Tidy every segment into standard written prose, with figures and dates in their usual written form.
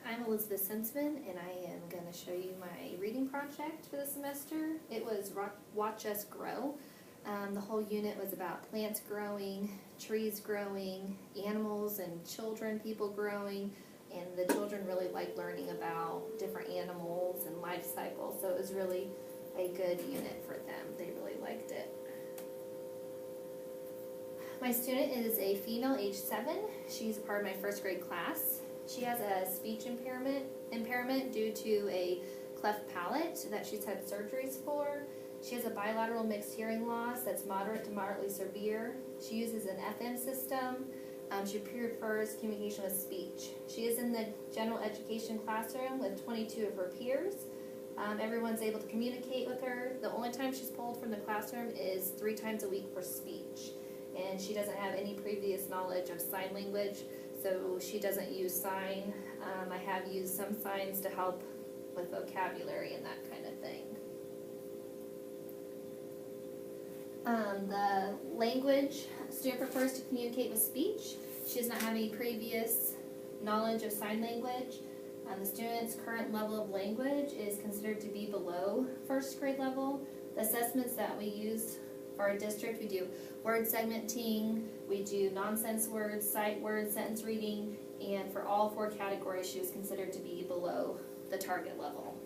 I'm Elizabeth Sinsman, and I am going to show you my reading project for the semester. It was Watch Us Grow. The whole unit was about plants growing, trees growing, animals and children, people growing, and the children really liked learning about different animals and life cycles, so it was really a good unit for them. They really liked it. My student is a female, age 7. She's a part of my first grade class. She has a speech impairment due to a cleft palate that she's had surgeries for. She has a bilateral mixed hearing loss that's moderate to moderately severe. She uses an FM system. She prefers communication with speech. She is in the general education classroom with 22 of her peers. Everyone's able to communicate with her. The only time she's pulled from the classroom is 3 times a week for speech. And she doesn't have any previous knowledge of sign language, so she doesn't use sign. I have used some signs to help with vocabulary and that kind of thing. The language, student prefers to communicate with speech. She does not have any previous knowledge of sign language. The student's current level of language is considered to be below first grade level. The assessments that we use for our district, we do word segmenting, we do nonsense words, sight words, sentence reading, and for all 4 categories she was considered to be below the target level.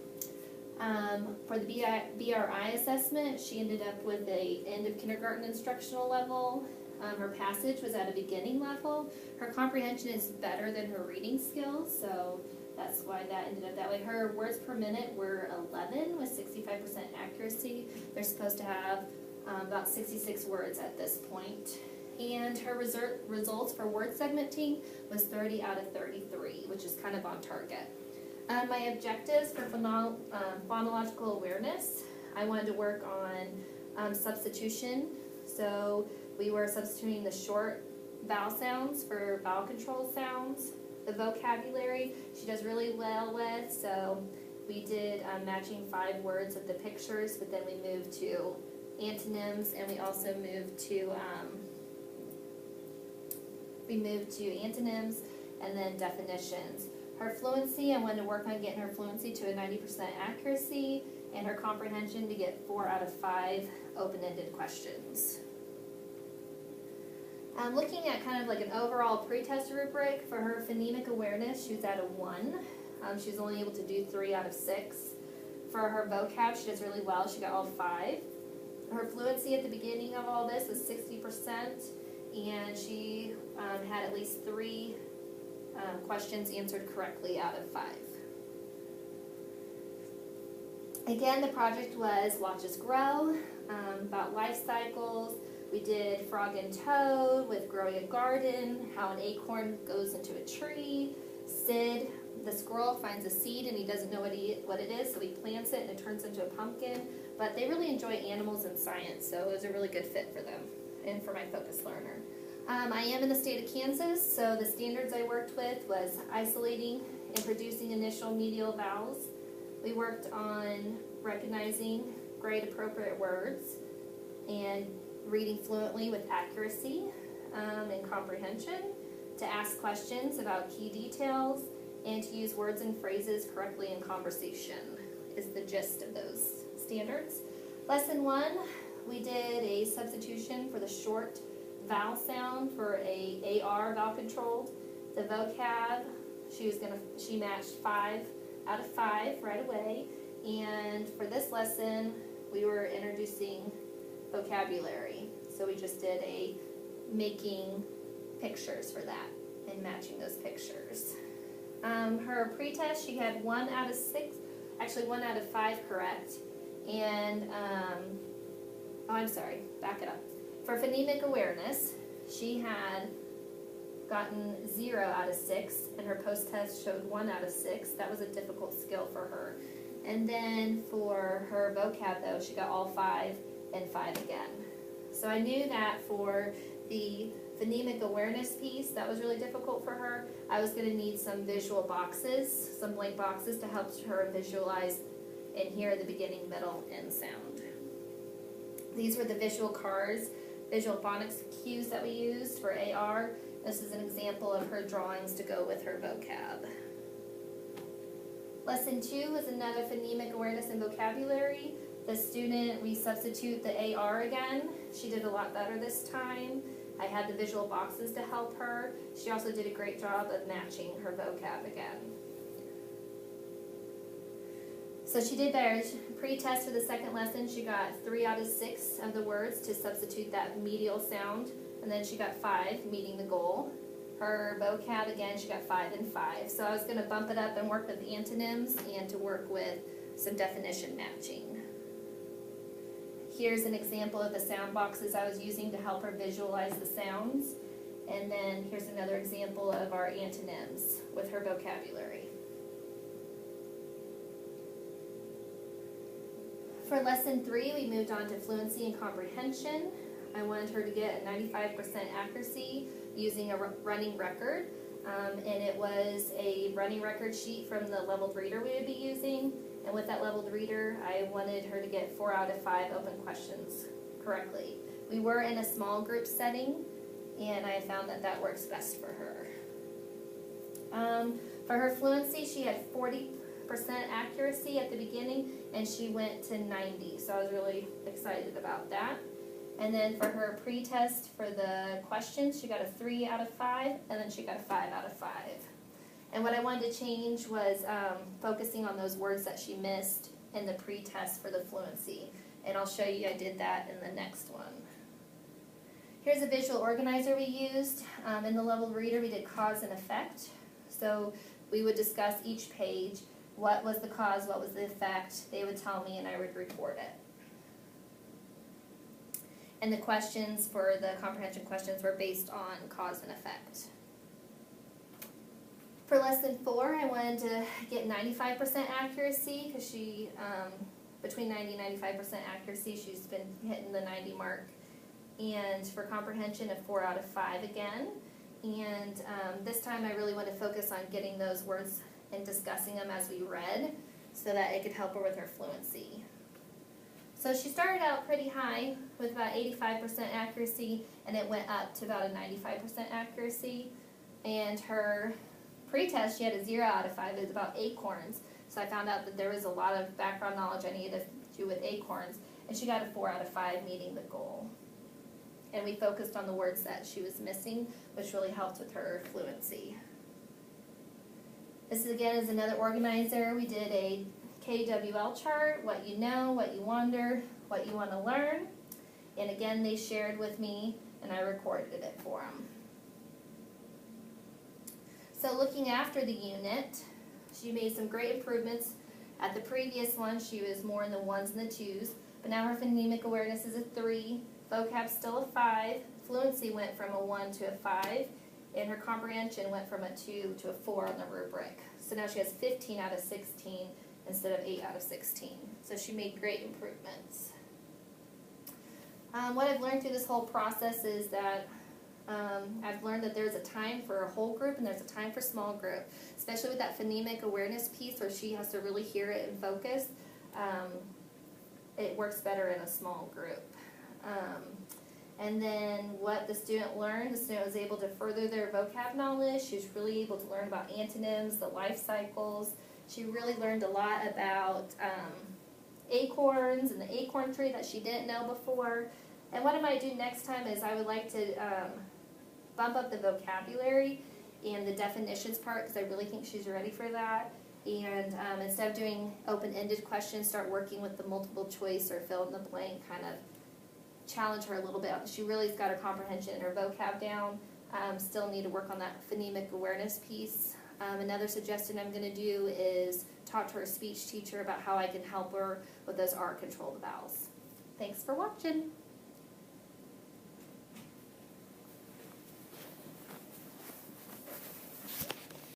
For the BRI assessment, she ended up with a end of kindergarten instructional level. Her passage was at a beginning level. Her comprehension is better than her reading skills, so that's why that ended up that way. Her words per minute were 11 with 65% accuracy. They're supposed to have about 66 words at this point. And her results for word segmenting was 30 out of 33, which is kind of on target. My objectives for phonological awareness, I wanted to work on substitution. So we were substituting the short vowel sounds for vowel control sounds. The vocabulary she does really well with, so we did matching 5 words with the pictures, but then we moved to antonyms, and we also moved to antonyms and then definitions. Her fluency, I wanted to work on getting her fluency to a 90% accuracy, and her comprehension to get 4 out of 5 open-ended questions. Looking at kind of like an overall pretest rubric, for her phonemic awareness, she was at a 1. She was only able to do 3 out of 6. For her vocab, she does really well. She got all 5. Her fluency at the beginning of all this was 60%, and she had at least 3 questions answered correctly out of 5. Again, the project was Watch Us Grow, about life cycles. We did Frog and Toad with growing a garden, how an acorn goes into a tree. Sid, the squirrel, finds a seed and he doesn't know what it is, so he plants it and it turns into a pumpkin. But they really enjoy animals and science, so it was a really good fit for them and for my focus learner. I am in the state of Kansas, so the standards I worked with was isolating and producing initial medial vowels. We worked on recognizing grade appropriate words and reading fluently with accuracy and comprehension, to ask questions about key details, and to use words and phrases correctly in conversation is the gist of those standards. Lesson 1, we did a substitution for the short vowel sound for a AR vowel controlled. The vocab, she matched 5 out of 5 right away. And for this lesson, we were introducing vocabulary. So we just did a making pictures for that and matching those pictures. Her pretest, she had 1 out of 6, actually 1 out of 5 correct. And, back it up. For phonemic awareness, she had gotten 0 out of 6, and her post-test showed 1 out of 6. That was a difficult skill for her. And then for her vocab, though, she got all 5 and 5 again. So I knew that for the phonemic awareness piece, that was really difficult for her. I was going to need some visual boxes, some blank boxes to help her visualize and hear the beginning, middle, end sound. These were the visual cards, visual phonics cues that we used for AR. This is an example of her drawings to go with her vocab. Lesson 2 was another phonemic awareness and vocabulary. The student, we substitute the AR again. She did a lot better this time. I had the visual boxes to help her. She also did a great job of matching her vocab again. So she did better. Pre-test for the second lesson, she got 3 out of 6 of the words to substitute that medial sound, and then she got 5, meeting the goal. Her vocab, again, she got 5 and 5. So I was going to bump it up and work with antonyms and to work with some definition matching. Here's an example of the sound boxes I was using to help her visualize the sounds. And then here's another example of our antonyms with her vocabulary. For lesson 3, we moved on to fluency and comprehension. I wanted her to get a 95% accuracy using a running record. And it was a running record sheet from the leveled reader we would be using. And with that leveled reader, I wanted her to get 4 out of 5 open questions correctly. We were in a small group setting, and I found that that works best for her. For her fluency, she had 40% accuracy at the beginning, and she went to 90, so I was really excited about that. And then for her pre-test for the questions, she got a 3 out of 5, and then she got a 5 out of 5. And what I wanted to change was focusing on those words that she missed in the pre-test for the fluency. And I'll show you I did that in the next one. Here's a visual organizer we used. In the leveled reader, we did cause and effect. So we would discuss each page. What was the cause, what was the effect? They would tell me and I would report it. And the questions for the comprehension questions were based on cause and effect. For lesson 4, I wanted to get 95% accuracy because she, between 90 and 95% accuracy, she's been hitting the 90 mark. And for comprehension, a 4 out of 5 again. And this time I really want to focus on getting those words and discussing them as we read so that it could help her with her fluency. So she started out pretty high with about 85% accuracy, and it went up to about a 95% accuracy. And her pre-test, she had a 0 out of 5. It was about acorns. So I found out that there was a lot of background knowledge I needed to do with acorns, and she got a 4 out of 5, meeting the goal. And we focused on the words that she was missing, which really helped with her fluency. This again is another organizer. We did a KWL chart, what you know, what you wonder, what you want to learn. And again, they shared with me, and I recorded it for them. So looking after the unit, she made some great improvements. At the previous one, she was more in the 1s and the 2s, but now her phonemic awareness is a 3, vocab still a 5, fluency went from a 1 to a 5, and her comprehension went from a 2 to a 4 on the rubric. So now she has 15 out of 16 instead of 8 out of 16. So she made great improvements. What I've learned through this whole process is that I've learned that there's a time for a whole group and there's a time for small group, especially with that phonemic awareness piece where she has to really hear it and focus. It works better in a small group. And then what the student learned, the student was able to further their vocab knowledge. She was really able to learn about antonyms, the life cycles. She really learned a lot about acorns and the acorn tree that she didn't know before. And what I might do next time is I would like to bump up the vocabulary and the definitions part because I really think she's ready for that. And instead of doing open-ended questions, start working with the multiple choice or fill in the blank, kind of challenge her a little bit. She really's got her comprehension and her vocab down. Still need to work on that phonemic awareness piece. Another suggestion I'm going to do is talk to her speech teacher about how I can help her with those R-controlled vowels. Thanks for watching.